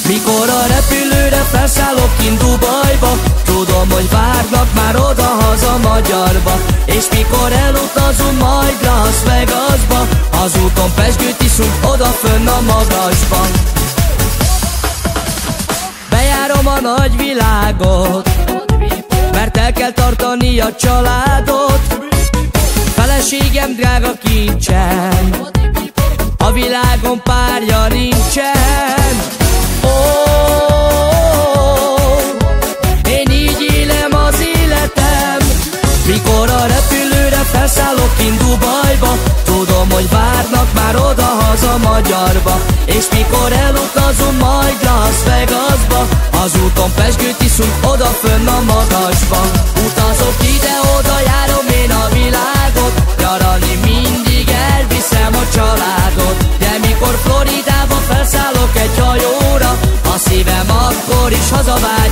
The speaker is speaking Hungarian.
Mikor a repülőre felszállok kint Dubajba, tudom, hogy várnak már oda-haza Magyarba. És mikor elutazunk majd Las Vegasba, az úton pezsgőt iszunk odafönn a magasba. Bejárom a nagyvilágot, mert el kell tartani a családot. Feleségem drága kincsem, a világon párja nincsen. Én így élem az életem. Mikor a repülőre felszállok kint Dubajba, tudom, hogy várnak már oda-haza Magyarba. És mikor elutazunk majd Las Vegasba, az úton pezsgőt iszunk odafönn a magasba. Utazok ide-oda, járom én a világot, nyaralni mindig elviszem a családot. De mikor Floridába felszállok egy hajóra, a szívem akkor is hazavár.